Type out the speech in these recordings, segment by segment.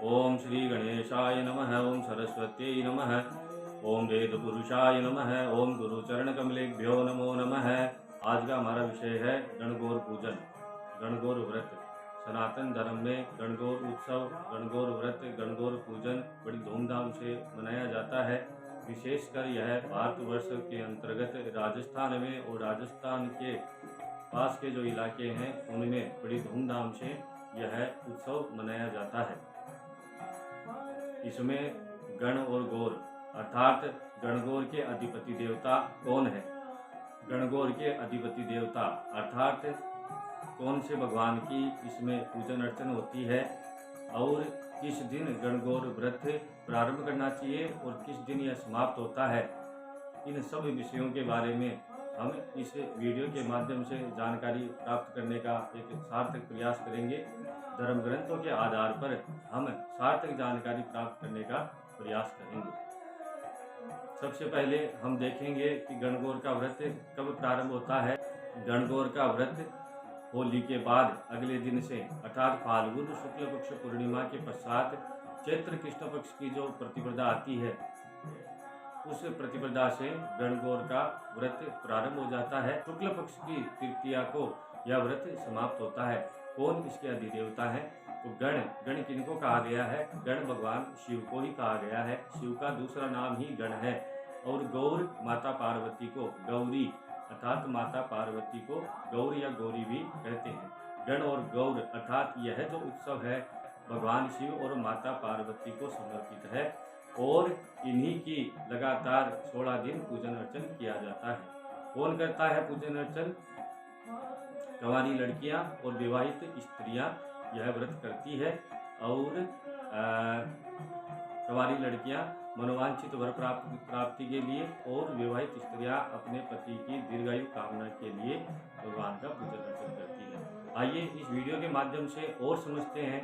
ओम श्री गणेशाय नमः। ओम सरस्वत्यै नमः। ओम वेदपुरुषाय नमः। ओम गुरुचरण कमलेभ्यो नमो नमः। आज का हमारा विषय है गणगौर पूजन, गणगौर व्रत। सनातन धर्म में गणगौर उत्सव, गणगौर व्रत, गणगौर पूजन बड़ी धूमधाम से मनाया जाता है। विशेषकर यह भारतवर्ष के अंतर्गत राजस्थान में और राजस्थान के पास के जो इलाके हैं उनमें बड़ी धूमधाम से यह उत्सव मनाया जाता है। इसमें गण और गौर अर्थात गणगौर के अधिपति देवता कौन है, गणगौर के अधिपति देवता अर्थात कौन से भगवान की इसमें पूजन अर्चन होती है और किस दिन गणगौर व्रत प्रारंभ करना चाहिए और किस दिन यह समाप्त होता है, इन सब विषयों के बारे में हम इस वीडियो के माध्यम से जानकारी प्राप्त करने का एक सार्थक प्रयास करेंगे। धर्म ग्रंथों के आधार पर हम सार्थक जानकारी प्राप्त करने का प्रयास करेंगे। सबसे पहले हम देखेंगे कि गणगौर का व्रत कब प्रारंभ होता है। गणगौर का व्रत होली के बाद अगले दिन से अर्थात फाल्गुन शुक्ल पक्ष पूर्णिमा के पश्चात चैत्र कृष्ण पक्ष की जो प्रतिपदा आती है उस प्रतिपदा से गणगौर का व्रत प्रारंभ हो जाता है। शुक्ल पक्ष की तृतीया को यह व्रत समाप्त होता है। कौन इसके अधिदेवता है, तो गण किनको कहा गया है, गण भगवान शिव को ही कहा गया है। शिव का दूसरा नाम ही गण है। और गौर माता पार्वती को गौरी अर्थात माता पार्वती को गौर या गौरी भी कहते हैं। गण और गौर अर्थात यह जो उत्सव है भगवान शिव और माता पार्वती को समर्पित है और इन्हीं की लगातार 16 दिन पूजन अर्चन किया जाता है। कौन करता है पूजन अर्चन? कंवारी लड़कियां और विवाहित स्त्रियां यह व्रत करती है। और कंवारी लड़कियां मनोवांछित वर प्राप्ति के लिए और विवाहित स्त्रियां अपने पति की दीर्घायु कामना के लिए भगवान का पूजन अर्चन करती है। आइए इस वीडियो के माध्यम से और समझते हैं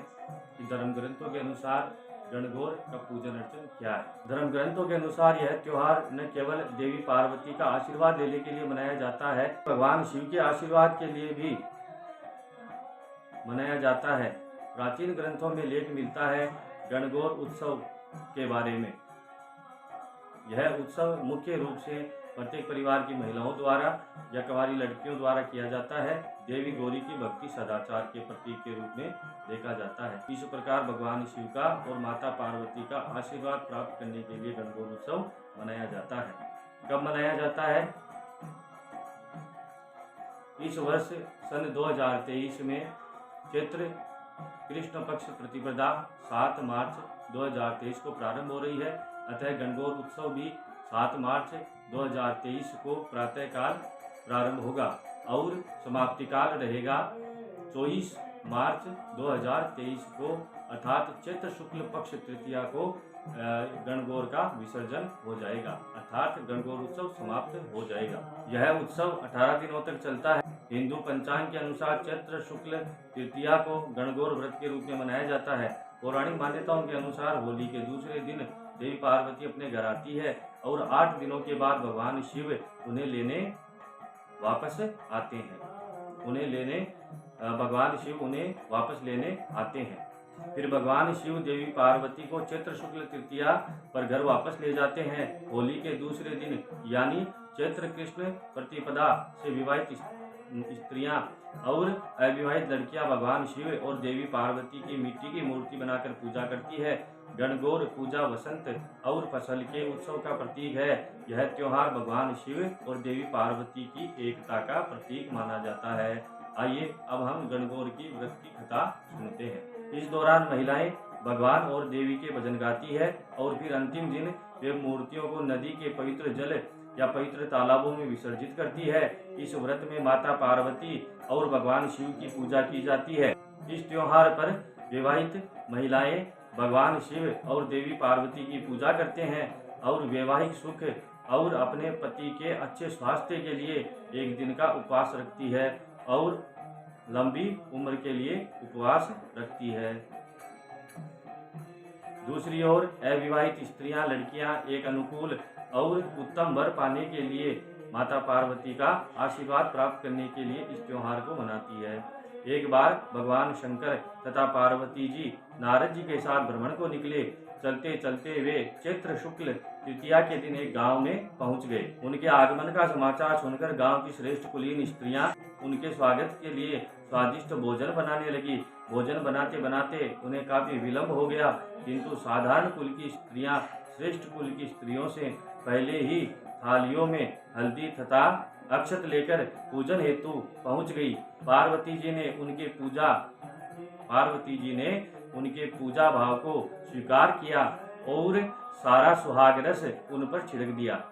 कि धर्म ग्रंथों के अनुसार गणगौर का पूजन अर्चन क्या है। धर्म ग्रंथों के अनुसार यह त्योहार न केवल देवी पार्वती का आशीर्वाद लेने के लिए मनाया जाता है, भगवान शिव के आशीर्वाद के लिए भी मनाया जाता है। प्राचीन ग्रंथों में लेख मिलता है गणगौर उत्सव के बारे में। यह उत्सव मुख्य रूप से प्रत्येक परिवार की महिलाओं द्वारा या कंवारी लड़कियों द्वारा किया जाता है। देवी गौरी की भक्ति सदाचार के प्रतीक के रूप में देखा जाता है। इस प्रकार भगवान शिव का और माता पार्वती का आशीर्वाद प्राप्त करने के लिए गणगौर उत्सव मनाया जाता है। कब मनाया जाता है? इस वर्ष सन 2023 में चैत्र कृष्ण पक्ष प्रतिपदा 7 मार्च 2023 को प्रारंभ हो रही है। अतः गणगौर उत्सव भी 7 मार्च 2023 को प्रातःकाल प्रारंभ होगा और समाप्ति काल रहेगा 24 मार्च 2023 को अर्थात चैत्र शुक्ल पक्ष तृतीया को गणगौर का विसर्जन हो जाएगा अर्थात गणगौर उत्सव समाप्त हो जाएगा। यह उत्सव 18 दिनों तक चलता है। हिंदू पंचांग के अनुसार चैत्र शुक्ल तृतीया को गणगौर व्रत के रूप में मनाया जाता है। पौराणिक मान्यताओं के अनुसार होली के दूसरे दिन देवी पार्वती अपने घर आती है और 8 दिनों के बाद भगवान शिव उन्हें लेने वापस आते हैं। भगवान शिव उन्हें वापस लेने आते हैं। फिर भगवान शिव देवी पार्वती को चैत्र शुक्ल तृतीया पर घर वापस ले जाते हैं। होली के दूसरे दिन यानी चैत्र कृष्ण प्रतिपदा से विवाहित स्त्रियां और अविवाहित लड़कियां भगवान शिव और देवी पार्वती की मिट्टी की मूर्ति बनाकर पूजा करती है। गणगौर पूजा वसंत और फसल के उत्सव का प्रतीक है। यह त्योहार भगवान शिव और देवी पार्वती की एकता का प्रतीक माना जाता है। आइए अब हम गणगौर की व्रत की कथा सुनते हैं। इस दौरान महिलाएं भगवान और देवी के भजन गाती है और फिर अंतिम दिन वे मूर्तियों को नदी के पवित्र जल या पवित्र तालाबों में विसर्जित करती है। इस व्रत में माता पार्वती और भगवान शिव की पूजा की जाती है। इस त्योहार पर विवाहित महिलाएं भगवान शिव और देवी पार्वती की पूजा करते हैं और वैवाहिक सुख और अपने पति के अच्छे स्वास्थ्य के लिए एक दिन का उपवास रखती है और लंबी उम्र के लिए उपवास रखती है। दूसरी ओर अविवाहित स्त्रियां लड़कियां एक अनुकूल और उत्तम वर पाने के लिए माता पार्वती का आशीर्वाद प्राप्त करने के लिए इस त्योहार को मनाती है। एक बार भगवान शंकर तथा पार्वती जी नारद जी के साथ भ्रमण को निकले। चलते चलते वे चैत्र शुक्ल तृतीया के दिन एक गांव में पहुंच गए। उनके आगमन का समाचार सुनकर गांव की श्रेष्ठ कुलीन स्त्रियां उनके स्वागत के लिए स्वादिष्ट भोजन बनाने लगी। भोजन बनाते बनाते उन्हें काफी विलंब हो गया, किंतु साधारण कुल की स्त्रियां श्रेष्ठ कुल की स्त्रियों से पहले ही थालियों में हल्दी तथा अक्षत लेकर पूजन हेतु पहुंच गई। पार्वती जी ने उनके पूजा भाव को स्वीकार किया और सारा सुहाग रस उन पर छिड़क दिया।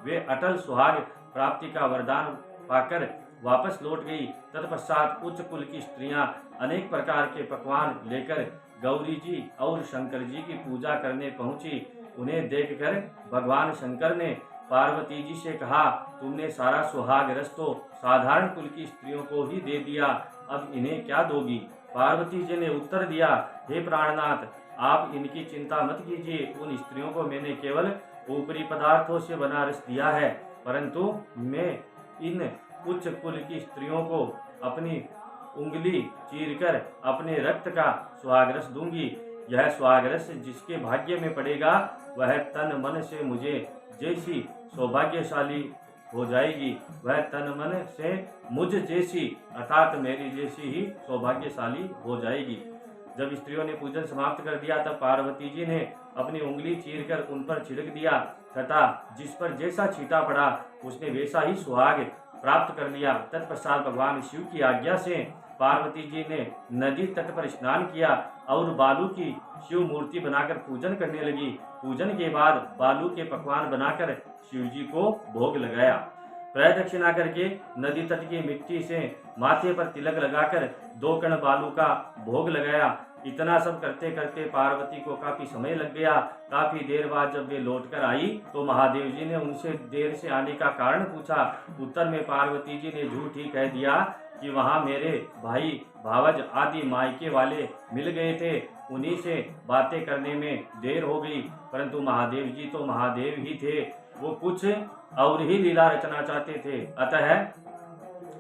वे अटल सुहाग प्राप्ति का वरदान पाकर वापस लौट गई। तत्पश्चात उच्च कुल की स्त्रियां अनेक प्रकार के पकवान लेकर गौरी जी और शंकर जी की पूजा करने पहुंची। उन्हें देखकर भगवान शंकर ने पार्वती जी से कहा, तुमने सारा सुहाग रस तो साधारण कुल की स्त्रियों को ही दे दिया, अब इन्हें क्या दोगी? पार्वती जी ने उत्तर दिया, हे प्राणनाथ, आप इनकी चिंता मत कीजिए। उन स्त्रियों को मैंने केवल ऊपरी पदार्थों से बना रस दिया है, परंतु मैं इन उच्च कुल की स्त्रियों को अपनी उंगली चीरकर अपने रक्त का सुहागरस दूंगी। यह सुहागरस जिसके भाग्य में पड़ेगा वह तन मन से मुझे जैसी सौभाग्यशाली हो जाएगी, वह तन मन से मुझ जैसी अर्थात मेरी जैसी ही सौभाग्यशाली हो जाएगी। जब स्त्रियों ने पूजन समाप्त कर दिया तब पार्वती जी ने अपनी उंगली चीरकर उन पर छिड़क दिया तथा जिस पर जैसा छींटा पड़ा उसने वैसा ही सुहाग प्राप्त कर लिया। तत्पश्चात भगवान शिव की आज्ञा से पार्वती जी ने नदी तट पर स्नान किया और बालू की शिव मूर्ति बनाकर पूजन करने लगी। पूजन के बाद बालू के पकवान बनाकर शिव जी को भोग लगाया। प्रदक्षिणा करके नदी तट की मिट्टी से माथे पर तिलक लगाकर 2 कण बालू का भोग लगाया। इतना सब करते करते पार्वती को काफी समय लग गया। काफी देर बाद जब वे लौटकर आई तो महादेव जी ने उनसे देर से आने का कारण पूछा। उत्तर में पार्वती जी ने झूठ ही कह दिया कि वहाँ मेरे भाई भावज आदि मायके वाले मिल गए थे, उन्हीं से बातें करने में देर हो गई। परंतु महादेव जी तो महादेव ही थे, वो कुछ और ही लीला रचना चाहते थे। अतः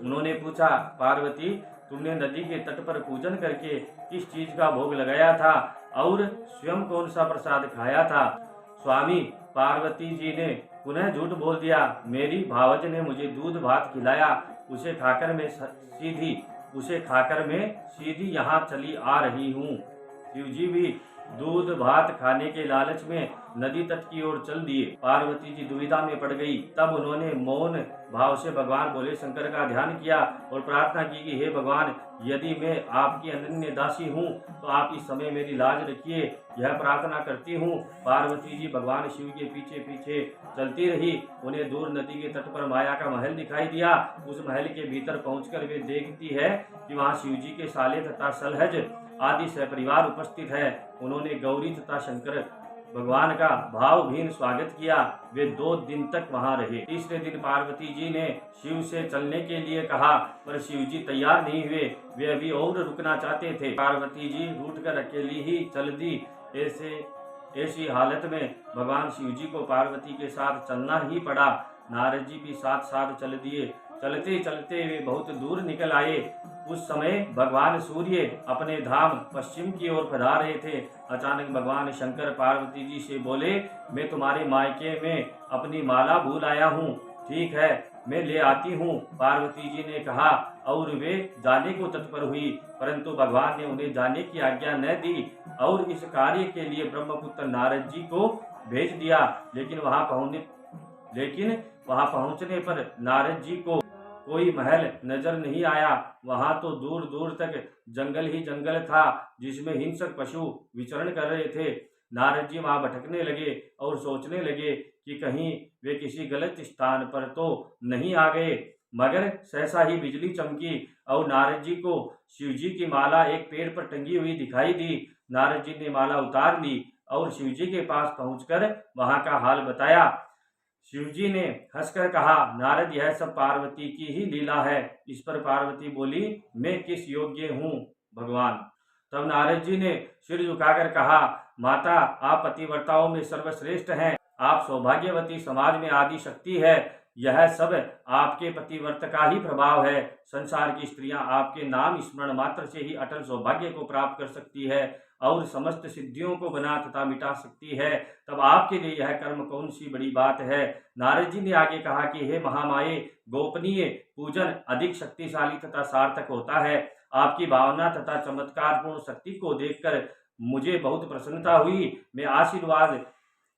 उन्होंने पूछा, पार्वती, तुमने नदी के तट पर पूजन करके किस चीज का भोग लगाया था और स्वयं कौन सा प्रसाद खाया था? स्वामी, पार्वती जी ने पुनः झूठ बोल दिया। मेरी भावज ने मुझे दूध भात खिलाया, उसे खाकर मैं सीधी यहाँ चली आ रही हूँ। शिवजी भी दूध भात खाने के लालच में नदी तट की ओर चल दिए। पार्वती जी दुविधा में पड़ गई। तब उन्होंने मौन भाव से भगवान भोले शंकर का ध्यान किया और प्रार्थना की कि हे भगवान, यदि मैं आपकी अनन्य दासी हूँ तो आप इस समय मेरी लाज रखिए, यह प्रार्थना करती हूँ। पार्वती जी भगवान शिव के पीछे पीछे चलती रही। उन्हें दूर नदी के तट पर माया का महल दिखाई दिया। उस महल के भीतर पहुंचकर वे देखती है कि वहाँ शिव जी के साले तथा सलहज आदि सपरिवार उपस्थित है। उन्होंने गौरी तथा शंकर भगवान का भावहीन स्वागत किया। वे 2 दिन तक वहां रहे। तीसरे दिन पार्वती जी ने शिव से चलने के लिए कहा, पर शिव जी तैयार नहीं हुए। वे अभी और रुकना चाहते थे। पार्वती जी रूठकर अकेली ही चल दी। ऐसी हालत में भगवान शिव जी को पार्वती के साथ चलना ही पड़ा। नारद जी भी साथ साथ चल दिए। चलते चलते वे बहुत दूर निकल आए। उस समय भगवान सूर्य अपने धाम पश्चिम की ओर पधार रहे थे। अचानक भगवान शंकर पार्वती जी से बोले, मैं तुम्हारे मायके में अपनी माला भूल आया हूँ, ठीक है मैं ले आती हूँ। पार्वती जी ने कहा और वे जाने को तत्पर हुई, परंतु भगवान ने उन्हें जाने की आज्ञा न दी और इस कार्य के लिए ब्रह्मपुत्र नारद जी को भेज दिया। लेकिन वहां पहुंचने पर नारद जी को कोई महल नजर नहीं आया। वहां तो दूर दूर तक जंगल ही जंगल था जिसमें हिंसक पशु विचरण कर रहे थे। नारद जी वहां भटकने लगे और सोचने लगे कि कहीं वे किसी गलत स्थान पर तो नहीं आ गए। मगर सहसा ही बिजली चमकी और नारद जी को शिव जी की माला एक पेड़ पर टंगी हुई दिखाई दी। नारद जी ने माला उतार ली और शिव जी के पास पहुंचकर वहां का हाल बताया। शिवजी ने हंसकर कहा, नारद, यह सब पार्वती की ही लीला है। इस पर पार्वती बोली, मैं किस योग्य हूँ भगवान? तब नारद जी ने सिर झुकाकर कहा, माता, आप पतिव्रताओं में सर्वश्रेष्ठ हैं। आप सौभाग्यवती समाज में आदि शक्ति है। यह सब आपके पतिव्रत का ही प्रभाव है। संसार की स्त्रियां आपके नाम स्मरण मात्र से ही अटल सौभाग्य को प्राप्त कर सकती है और समस्त सिद्धियों को बना तथा मिटा सकती है। तब आपके लिए यह कर्म कौन सी बड़ी बात है। नारद जी ने आगे कहा कि हे महामाये, गोपनीय पूजन अधिक शक्तिशाली तथा सार्थक होता है। आपकी भावना तथा चमत्कारपूर्ण शक्ति को देखकर मुझे बहुत प्रसन्नता हुई। मैं आशीर्वाद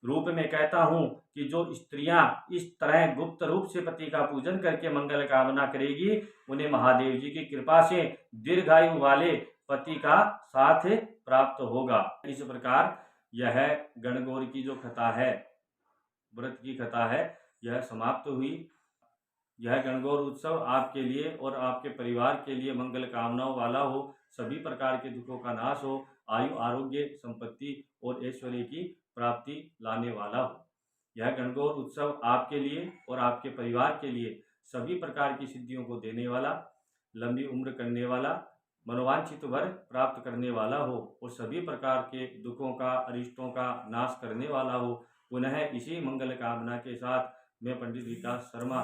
रूप में कहता हूँ कि जो स्त्रियां इस तरह गुप्त रूप से पति का पूजन करके मंगल कामना करेगी, उन्हें महादेव जी की कृपा से दीर्घायु वाले पति का साथ प्राप्त होगा। इस प्रकार यह गणगौर की जो कथा है, व्रत की कथा है, यह समाप्त हुई। यह गणगौर उत्सव आपके लिए और आपके परिवार के लिए मंगल कामनाओं वाला हो, सभी प्रकार के दुखों का नाश हो, आयु आरोग्य संपत्ति और ऐश्वर्य की प्राप्ति लाने वाला हो। यह गणगौर उत्सव आपके लिए और आपके परिवार के लिए सभी प्रकार की सिद्धियों को देने वाला, लंबी उम्र करने वाला, मनोवांछित वर प्राप्त करने वाला हो और सभी प्रकार के दुखों का, अरिष्टों का नाश करने वाला हो। पुनः इसी मंगल कामना के साथ मैं पंडित विकास शर्मा